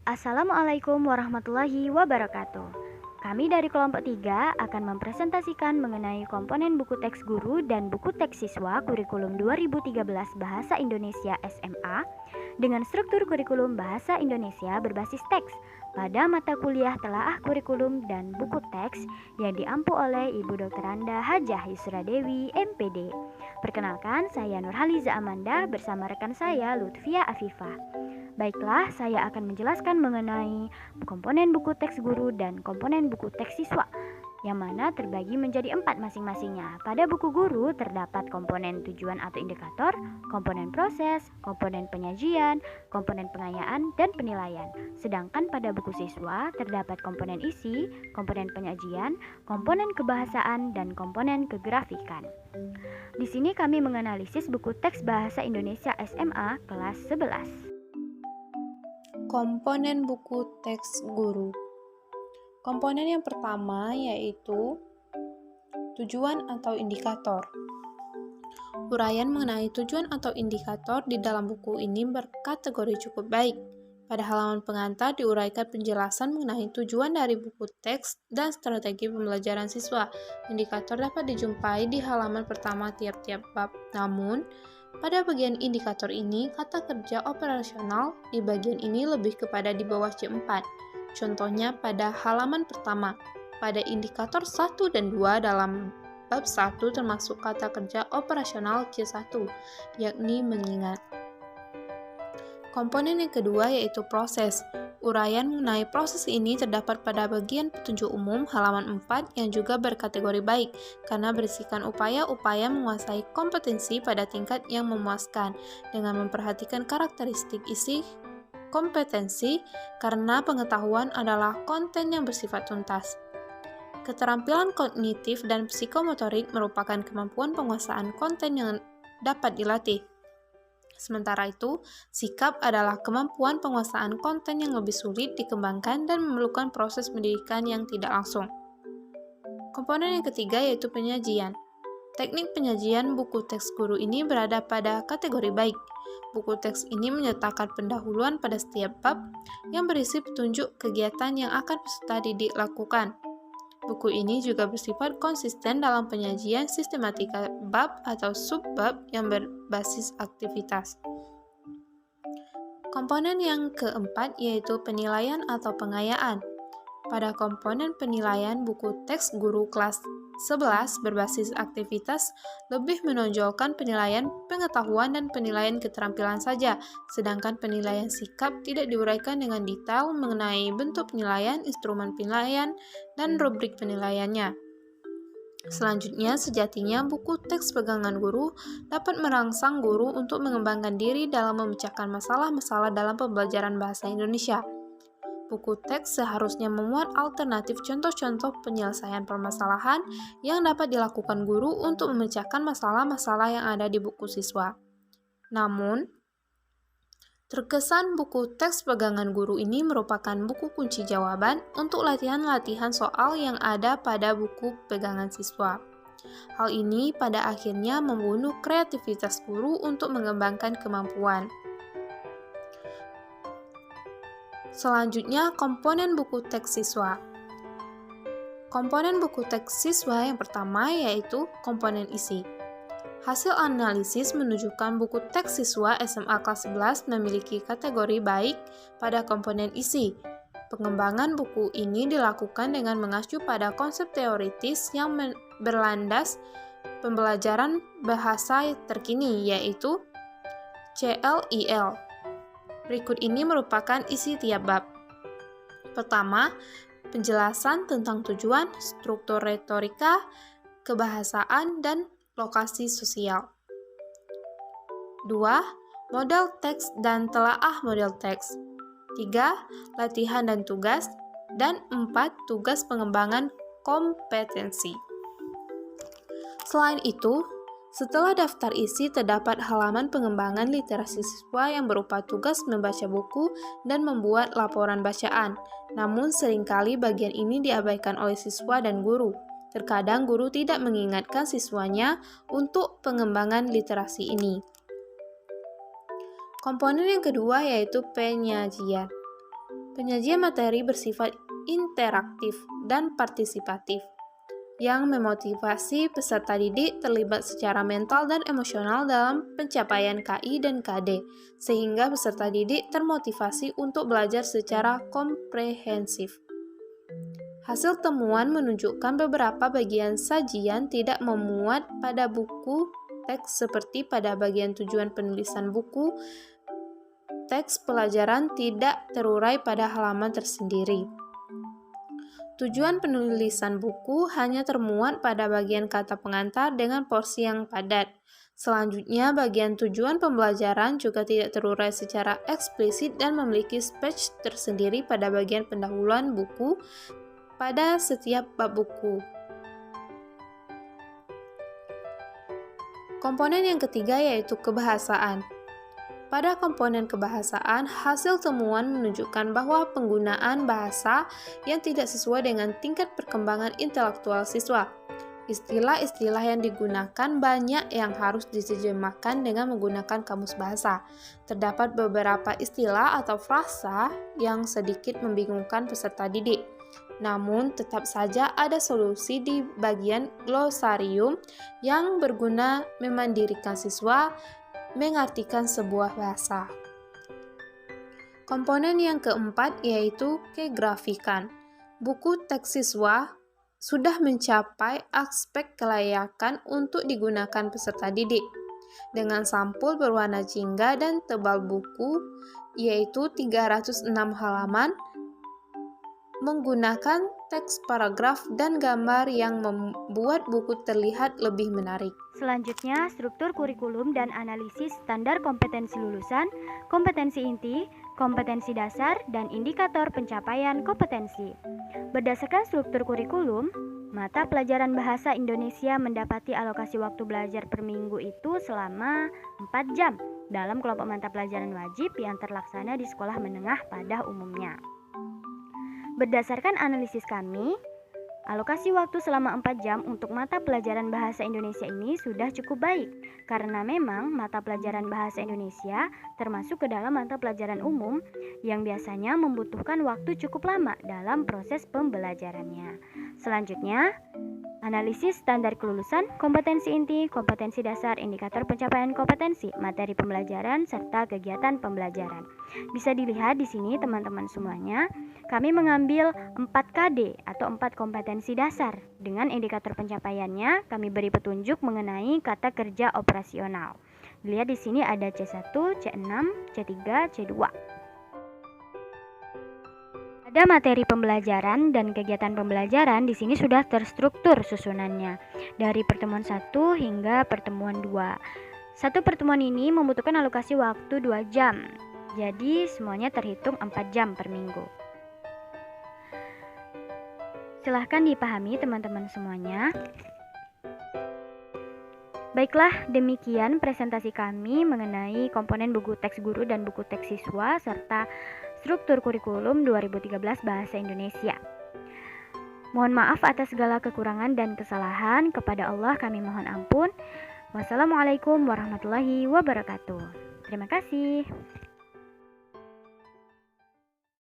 Assalamualaikum warahmatullahi wabarakatuh. Kami dari kelompok 3 akan mempresentasikan mengenai komponen buku teks guru dan buku teks siswa kurikulum 2013 Bahasa Indonesia SMA dengan struktur kurikulum Bahasa Indonesia berbasis teks pada mata kuliah telaah kurikulum dan buku teks yang diampu oleh Ibu Dr. Anda Hajah Yusra Dewi, MPD. Perkenalkan, saya Nurhaliza Amanda bersama rekan saya Lutfia Afifah. Baiklah, saya akan menjelaskan mengenai komponen buku teks guru dan komponen buku teks siswa, yang mana terbagi menjadi 4 masing-masingnya. Pada buku guru terdapat komponen tujuan atau indikator, komponen proses, komponen penyajian, komponen pengayaan, dan penilaian. Sedangkan pada buku siswa terdapat komponen isi, komponen penyajian, komponen kebahasaan, dan komponen kegrafikan. Di sini kami menganalisis buku teks Bahasa Indonesia SMA kelas 11. Komponen buku teks guru. Komponen yang pertama yaitu tujuan atau indikator. Uraian mengenai tujuan atau indikator di dalam buku ini berkategori cukup baik. Pada halaman pengantar diuraikan penjelasan mengenai tujuan dari buku teks dan strategi pembelajaran siswa. Indikator dapat dijumpai di halaman pertama tiap-tiap bab. Namun, pada bagian indikator ini, kata kerja operasional di bagian ini lebih kepada di bawah C4. Contohnya pada halaman pertama, pada indikator 1 dan 2 dalam bab 1 termasuk kata kerja operasional C1, yakni mengingat. Komponen yang kedua yaitu proses. Uraian mengenai proses ini terdapat pada bagian petunjuk umum halaman 4 yang juga berkategori baik karena berisikan upaya-upaya menguasai kompetensi pada tingkat yang memuaskan dengan memperhatikan karakteristik isi kompetensi karena pengetahuan adalah konten yang bersifat tuntas. Keterampilan kognitif dan psikomotorik merupakan kemampuan penguasaan konten yang dapat dilatih. Sementara itu, sikap adalah kemampuan penguasaan konten yang lebih sulit dikembangkan dan memerlukan proses pendidikan yang tidak langsung. Komponen yang ketiga yaitu penyajian. Teknik penyajian buku teks guru ini berada pada kategori baik. Buku teks ini menyertakan pendahuluan pada setiap bab yang berisi petunjuk kegiatan yang akan peserta didik lakukan. Buku ini juga bersifat konsisten dalam penyajian sistematika bab atau subbab yang berbasis aktivitas. Komponen yang keempat yaitu penilaian atau pengayaan. Pada komponen penilaian buku teks guru kelas 11 berbasis aktivitas lebih menonjolkan penilaian pengetahuan dan penilaian keterampilan saja, sedangkan penilaian sikap tidak diuraikan dengan detail mengenai bentuk penilaian, instrumen penilaian, dan rubrik penilaiannya. Selanjutnya, sejatinya buku teks pegangan guru dapat merangsang guru untuk mengembangkan diri dalam memecahkan masalah-masalah dalam pembelajaran bahasa Indonesia. Buku teks seharusnya memuat alternatif contoh-contoh penyelesaian permasalahan yang dapat dilakukan guru untuk memecahkan masalah-masalah yang ada di buku siswa. Namun, terkesan buku teks pegangan guru ini merupakan buku kunci jawaban untuk latihan-latihan soal yang ada pada buku pegangan siswa. Hal ini pada akhirnya membunuh kreativitas guru untuk mengembangkan kemampuan. Selanjutnya, komponen buku teks siswa. Komponen buku teks siswa yang pertama yaitu komponen isi. Hasil analisis menunjukkan buku teks siswa SMA kelas 11 memiliki kategori baik pada komponen isi. Pengembangan buku ini dilakukan dengan mengacu pada konsep teoritis yang berlandas pembelajaran bahasa terkini, yaitu CLIL. Berikut ini merupakan isi tiap bab. Pertama, penjelasan tentang tujuan, struktur retorika, kebahasaan, dan lokasi sosial. 2. Model teks dan telaah model teks. 3. Latihan dan tugas. Dan 4. Tugas pengembangan kompetensi. Selain itu, setelah daftar isi terdapat halaman pengembangan literasi siswa yang berupa tugas membaca buku dan membuat laporan bacaan. Namun seringkali bagian ini diabaikan oleh siswa dan guru. Terkadang guru tidak mengingatkan siswanya untuk pengembangan literasi ini. Komponen yang kedua yaitu penyajian. Penyajian materi bersifat interaktif dan partisipatif, yang memotivasi peserta didik terlibat secara mental dan emosional dalam pencapaian KI dan KD, sehingga peserta didik termotivasi untuk belajar secara komprehensif. Hasil temuan menunjukkan beberapa bagian sajian tidak memuat pada buku teks seperti pada bagian tujuan penulisan buku. Teks pelajaran tidak terurai pada halaman tersendiri. Tujuan penulisan buku hanya termuat pada bagian kata pengantar dengan porsi yang padat. Selanjutnya, bagian tujuan pembelajaran juga tidak terurai secara eksplisit dan memiliki speech tersendiri pada bagian pendahuluan buku pada setiap bab buku. Komponen yang ketiga yaitu kebahasaan. Pada komponen kebahasaan, hasil temuan menunjukkan bahwa penggunaan bahasa yang tidak sesuai dengan tingkat perkembangan intelektual siswa. Istilah-istilah yang digunakan banyak yang harus diterjemahkan dengan menggunakan kamus bahasa. Terdapat beberapa istilah atau frasa yang sedikit membingungkan peserta didik. Namun, tetap saja ada solusi di bagian glosarium yang berguna memandirikan siswa mengartikan sebuah bahasa. Komponen yang keempat yaitu kegrafikan. Buku teks siswa sudah mencapai aspek kelayakan untuk digunakan peserta didik. Dengan sampul berwarna jingga dan tebal buku yaitu 306 halaman, menggunakan teks paragraf dan gambar yang membuat buku terlihat lebih menarik. Selanjutnya, struktur kurikulum dan analisis standar kompetensi lulusan, kompetensi inti, kompetensi dasar, dan indikator pencapaian kompetensi. Berdasarkan struktur kurikulum, mata pelajaran bahasa Indonesia mendapati alokasi waktu belajar per minggu itu selama 4 jam dalam kelompok mata pelajaran wajib yang terlaksana di sekolah menengah pada umumnya. Berdasarkan analisis kami, alokasi waktu selama 4 jam untuk mata pelajaran bahasa Indonesia ini sudah cukup baik, karena memang mata pelajaran bahasa Indonesia termasuk ke dalam mata pelajaran umum yang biasanya membutuhkan waktu cukup lama dalam proses pembelajarannya. Selanjutnya, analisis standar kelulusan, kompetensi inti, kompetensi dasar, indikator pencapaian kompetensi, materi pembelajaran, serta kegiatan pembelajaran. Bisa dilihat di sini teman-teman semuanya, kami mengambil 4 KD atau 4 kompetensi dasar. Dengan indikator pencapaiannya, kami beri petunjuk mengenai kata kerja operasional. Lihat di sini ada C1, C6, C3, C2. Ada materi pembelajaran dan kegiatan pembelajaran di sini sudah terstruktur susunannya dari pertemuan 1 hingga pertemuan 2. Satu pertemuan ini membutuhkan alokasi waktu 2 jam. Jadi semuanya terhitung 4 jam per minggu. Silahkan dipahami teman-teman semuanya. Baiklah, demikian presentasi kami mengenai komponen buku teks guru dan buku teks siswa serta struktur kurikulum 2013 Bahasa Indonesia. Mohon maaf atas segala kekurangan dan kesalahan. Kepada Allah kami mohon ampun. Wassalamualaikum warahmatullahi wabarakatuh. Terima kasih.